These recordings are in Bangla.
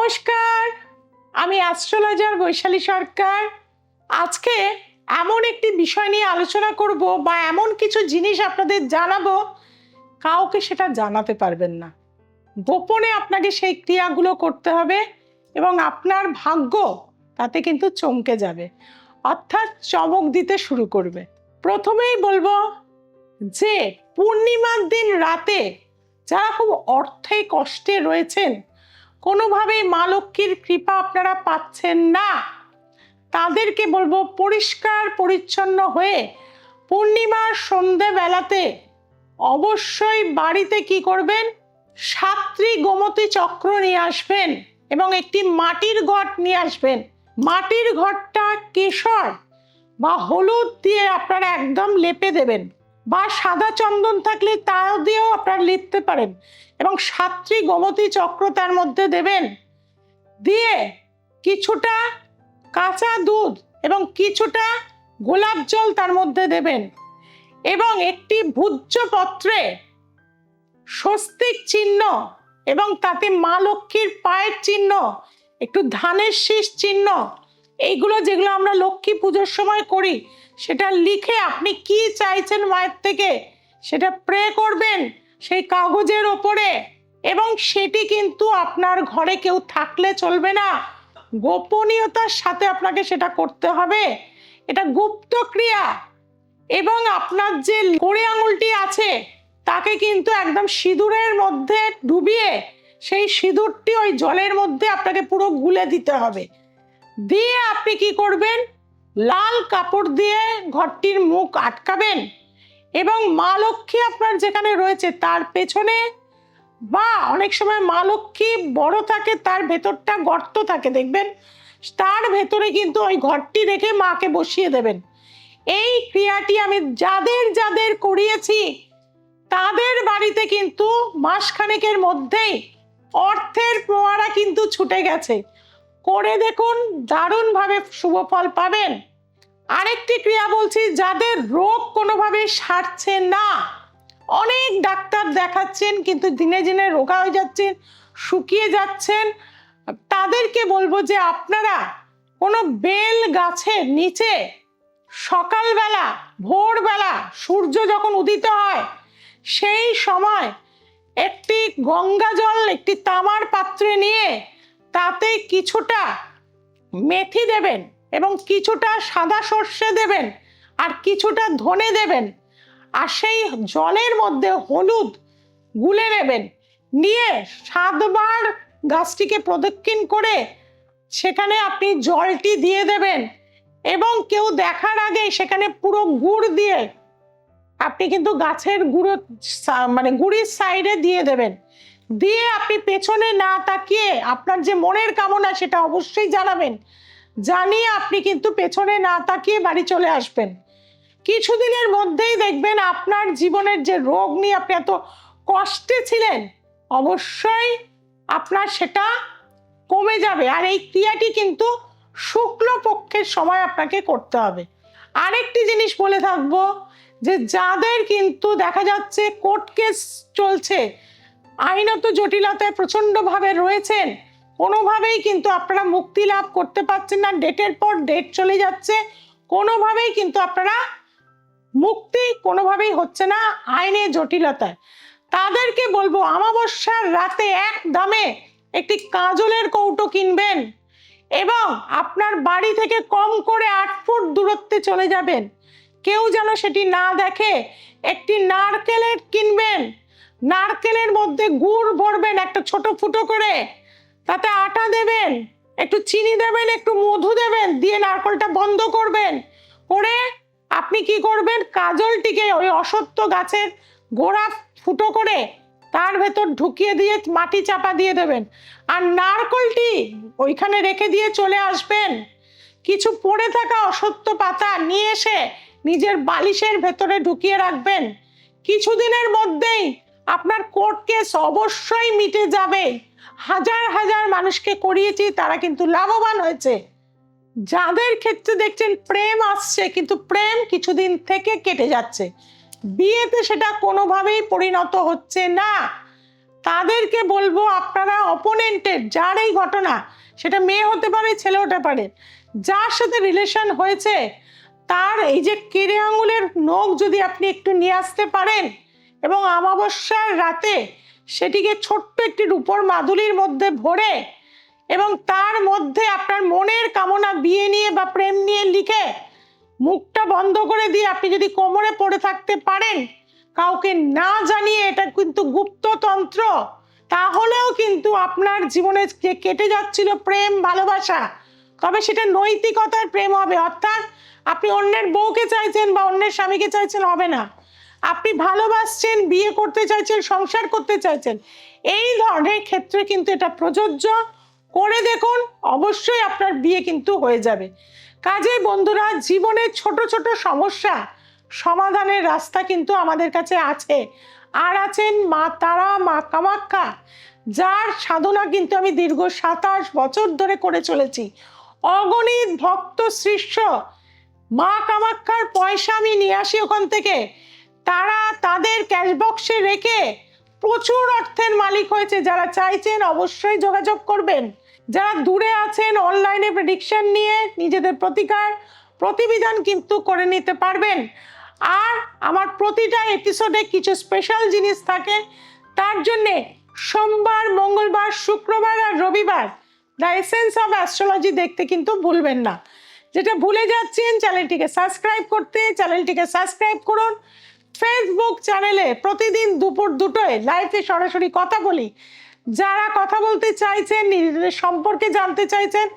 নমস্কার, আমি অ্যাস্ট্রোলজার বৈশালী সরকার। আজকে এমন একটি বিষয় নিয়ে আলোচনা করব বা এমন কিছু জিনিস আপনাদের জানাবো, কাউকে সেটা জানাতে পারবেন না। গোপনে আপনাকে সেই ক্রিয়াগুলো করতে হবে এবং আপনার ভাগ্য তাতে কিন্তু চমকে যাবে, অর্থাৎ চমক দিতে শুরু করবে। প্রথমেই বলবো যে পূর্ণিমার দিন রাতে যারা খুব অর্থে কষ্টে রয়েছেন, কোনোভাবেই মা লক্ষ্মীর কৃপা আপনারা পাচ্ছেন না, তাদেরকে বলবো পরিষ্কার পরিচ্ছন্ন হয়ে পূর্ণিমার সন্ধেবেলাতে অবশ্যই বাড়িতে কি করবেন, 7টি গোমতী চক্র নিয়ে আসবেন এবং একটি মাটির ঘট নিয়ে আসবেন। মাটির ঘটটা কেশর বা হলুদ দিয়ে আপনারা একদম লেপে দেবেন, বা সাদা চন্দন থাকলে তাও দিয়েও আপনারা লিখতে পারেন, এবং 7টি গোমতী চক্র তার মধ্যে দেবেন। দিয়ে কিছুটা কাঁচা দুধ এবং কিছুটা গোলাপ জল তার মধ্যে দেবেন, এবং একটি ভূজ্যপত্রে স্বস্তিক চিহ্ন এবং তাতে মা লক্ষ্মীর পায়ের চিহ্ন, একটু ধানের শীষ চিহ্ন, এইগুলো যেগুলো আমরা লক্ষ্মী পুজোর সময় করি, সেটা লিখে আপনি কি চাইছেন মায়ের থেকে সেটা প্রে করবেন সেই কাগজের ওপরে। এবং সেটি কিন্তু আপনার ঘরে কেউ থাকলে চলবে না, গোপনীয়তার সাথে আপনাকে সেটা করতে হবে। এটা গুপ্ত ক্রিয়া। এবং আপনার যে কড়ি আঙুলটি আছে তাকে কিন্তু একদম সিঁদুরের মধ্যে ডুবিয়ে সেই সিঁদুরটি ওই জলের মধ্যে আপনাকে পুরো গুলে দিতে হবে। দিয়ে আপনি কি করবেন, লাল কাপড় দিয়ে ঘরটির মুখ আটকাবেন এবং মা লক্ষ্মী আপনার যেখানে রয়েছে তার পেছনে, বা অনেক সময় মা লক্ষ্মী বড় থাকে তার ভেতরটা গর্ত থাকে দেখবেন, তার ভেতরে কিন্তু ওই ঘরটি রেখে মাকে বসিয়ে দেবেন। এই ক্রিয়াটি আমি যাদের যাদের করিয়েছি তাদের বাড়িতে কিন্তু মাসখানেকের মধ্যেই অর্থের ফোয়ারা কিন্তু ছুটে গেছে। করে দেখুন, দারুণভাবে শুভ ফল পাবেন। আরেকটি ক্রিয়া বলছি, যাদের রোগ কোনোভাবে সারছে না, অনেক ডাক্তার দেখাচ্ছেন কিন্তু দিনে দিনে রোগা হয়ে যাচ্ছেন, শুকিয়ে যাচ্ছেন, তাদেরকে বলবো যে আপনারা কোনো বেল গাছের নিচে সকালবেলা ভোরবেলা সূর্য যখন উদিত হয় সেই সময় একটি গঙ্গা জল একটি তামার পাত্রে নিয়ে তাতে কিছুটা মেথি দেবেন এবং কিছুটা সাদা সর্ষে দেবেন আর কিছুটা ধনে দেবেন, আর সেই জলের মধ্যে হলুদ গুলে নেবেন, নিয়ে 7বার গাছটিকে প্রদক্ষিণ করে সেখানে আপনি জলটি দিয়ে দেবেন এবং কেউ দেখার আগে সেখানে পুরো গুড় দিয়ে আপনি কিন্তু গাছের গুঁড়ো গুড়ির সাইডে দিয়ে দেবেন। দিয়ে আপনি পেছনে না তাকিয়ে আপনার যে মনের কামনা সেটা অবশ্যই জানাবেন, জানিয়ে আপনি কিন্তু পেছনে না তাকিয়ে বাড়ি চলে আসবেন। কিছুদিনের মধ্যেই দেখবেন আপনার জীবনের যে রোগ নিয়ে আপনি এত কষ্টে ছিলেন অবশ্যই আপনার সেটা কমে যাবে। আর এই ক্রিয়াটি কিন্তু শুক্লপক্ষের সময় আপনাকে করতে হবে। আরেকটি জিনিস বলে থাকবো, যে যাদের কিন্তু দেখা যাচ্ছে কোর্ট কেস চলছে, আইনত জটিলতায় প্রচণ্ডভাবে রয়েছেন, কোনোভাবেই কিন্তু আপনারা মুক্তি লাভ করতে পারছেন না, ডেটের পর ডেট চলে যাচ্ছে, কোনোভাবেই কিন্তু আপনারা মুক্তি কোনোভাবেই হচ্ছে না আইনের জটিলতায়, তাদেরকে বলবো অমাবস্যার রাতে এক দামে একটি কাজলের কৌটো কিনবেন এবং আপনার বাড়ি থেকে কম করে 8 ফুট দূরত্বে চলে যাবেন, কেউ যেন সেটি না দেখে। একটি নারকেলের কিনবেন, নারকেলের মধ্যে গুড় ভরবেন একটা ছোট ফুটো করে, তাতে আটা দেবেন, একটু চিনি দেবেন, একটু মধু দেবেন, দিয়ে নারকেলটা বন্ধ করবেন। করে আপনি কি করবেন, কাজলটিকে ওই অশ্বত্থ গাছের গোড়া ফুটো করে তার ভেতর ঢুকিয়ে দিয়ে মাটি চাপা দিয়ে দেবেন, আর নারকেলটি ওইখানে রেখে দিয়ে চলে আসবেন। কিছু পড়ে থাকা অশ্বত্থ পাতা নিয়ে এসে নিজের বালিশের ভেতরে ঢুকিয়ে রাখবেন। কিছুদিনের মধ্যেই আপনার কোর্ট কেস অবশ্যই মিটে যাবে। হাজার হাজার মানুষকে করিয়েছি, তারা কিন্তু লাভবান হয়েছে। যাদের ক্ষেত্রে দেখছেন প্রেম আসছে কিন্তু প্রেম কিছুদিন থেকে কেটে যাচ্ছে, বিয়েতে সেটা কোনোভাবেই পরিণত হচ্ছে না, তাদেরকে বলবো আপনারা অপোনেন্টের যার এই ঘটনা, সেটা মেয়ে হতে পারে ছেলে হতে পারে, যার সাথে রিলেশন হয়েছে তার এই যে কেড়ে আঙুলের নখ যদি আপনি একটু নিয়ে আসতে পারেন এবং অমাবস্যার রাতে সেটিকে ছোট্ট একটি রূপোর মাদুলির মধ্যে ভরে এবং তার মধ্যে আপনার মনের কামনা বিয়ে নিয়ে বা প্রেম নিয়ে লিখে মুখটা বন্ধ করে দিয়ে আপনি যদি কোমরে পড়ে থাকতে পারেন কাউকে না জানিয়ে, এটা কিন্তু গুপ্ততন্ত্র, তাহলেও কিন্তু আপনার জীবনে যে কেটে যাচ্ছিল প্রেম ভালোবাসা, তবে সেটা নৈতিকতার প্রেম হবে। অর্থাৎ আপনি অন্যের বউকে চাইছেন বা অন্যের স্বামীকে চাইছেন, হবে না। আপনি ভালোবাসছেন, বিয়ে করতে চাইছেন, সংসার করতে চাইছেন, এই ধরনের ক্ষেত্রে কিন্তু এটা প্রযোজ্য। করে দেখুন, অবশ্যই আপনার বিয়ে কিন্তু হয়ে যাবে। কাজে বন্ধুরা, জীবনের ছোট ছোট সমস্যা সমাধানের রাস্তা কিন্তু আমাদের কাছে আছে। আর আছেন মা তারা, মা কামাখ্যা, যার সাধনা কিন্তু আমি দীর্ঘ 27 বছর ধরে করে চলেছি। অগণিত ভক্ত শিষ্য, মা কামাখ্যার পয়সা আমি নিয়ে আসি ওখান থেকে, তারা তাদের ক্যাশ বক্সে রেখে প্রচুর অর্থের মালিক হয়েছে। যারা চাইছেন অবশ্যই যোগাযোগ করবেন। যারা দূরে আছেন অনলাইনে প্রেডিকশন নিয়ে নিজেদের প্রতিবিধান কিন্তু করে নিতে পারবেন। আর আমার প্রতিটা এপিসোডে কিছু স্পেশাল জিনিস থাকে, তার জন্যে সোমবার, মঙ্গলবার, শুক্রবার আর রবিবার দ্য এসেন্স অফ অ্যাস্ট্রোলজি দেখতে কিন্তু ভুলবেন না। যেটা ভুলে যাচ্ছেন, চ্যানেলটিকে সাবস্ক্রাইব করতে, চ্যানেলটিকে সাবস্ক্রাইব করুন। ফেসবুক চ্যানেলে প্রতিদিন দুপুর 2টোয় লাইভে সরাসরি কথা বলি। যারা কথা বলতে চাইছেন, নিজেদের সম্পর্কে জানতে চাইছেন,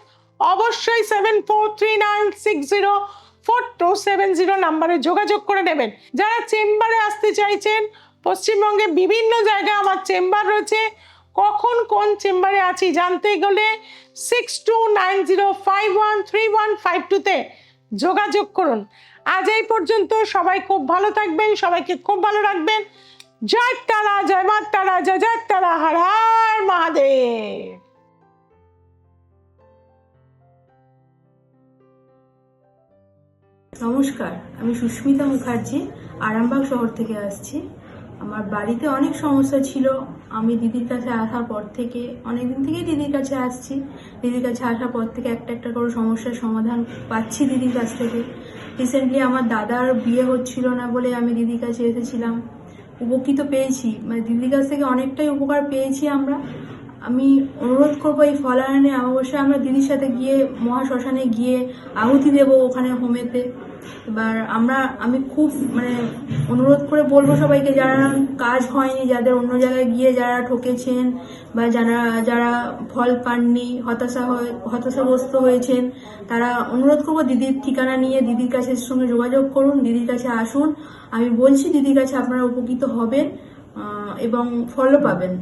অবশ্যই 7439604270 নাম্বারে যোগাযোগ করে নেবেন। যারা চেম্বারে আসতে চাইছেন, পশ্চিমবঙ্গে বিভিন্ন জায়গায় আমার চেম্বার রয়েছে, কখন কোন চেম্বারে আছি জানতে গেলে 6290513152-তে যোগাযোগ করুন। আজ এই পর্যন্ত। সবাই খুব ভালো থাকবেন, সবাইকে খুব ভালো রাখবেন। জয় তারা, জয় মা তারা, জয় জয় তারা, হর হর মহাদেব। নমস্কার, আমি সুস্মিতা মুখার্জি আরামবাগ শহর থেকে আসছি। আমার বাড়িতে অনেক সমস্যা ছিল। আমি দিদির কাছে আসার পর থেকে, অনেকদিন থেকেই দিদির কাছে আসছি। দিদির কাছে আসার পর থেকে একটা একটা করে সমস্যার সমাধান পাচ্ছি দিদির কাছ থেকে। রিসেন্টলি আমার দাদার বিয়ে হচ্ছিল না বলে আমি দিদির কাছে এসেছিলাম, উপকৃত পেয়েছি। মানে দিদির কাছ থেকে অনেকটাই উপকার পেয়েছি আমরা। আমি অনুরোধ করবো এই ফলাহানে অবশ্যই আমরা দিদির সাথে গিয়ে মহাশ্মশানে গিয়ে আহুতি দেব ওখানে হোমেতে। এবার আমি খুব অনুরোধ করে বলবো সবাইকে, যারা কাজ হয়নি, যাদের অন্য জায়গায় গিয়ে যারা ঠকেছেন বা যারা ফল পাননি, হতাশাগ্রস্ত হয়েছেন, তারা অনুরোধ করবো দিদির ঠিকানা নিয়ে দিদির কাছে সঙ্গে যোগাযোগ করুন, দিদির কাছে আসুন। আমি বলছি দিদির কাছে আপনারা উপকৃত হবেন এবং ফলও পাবেন।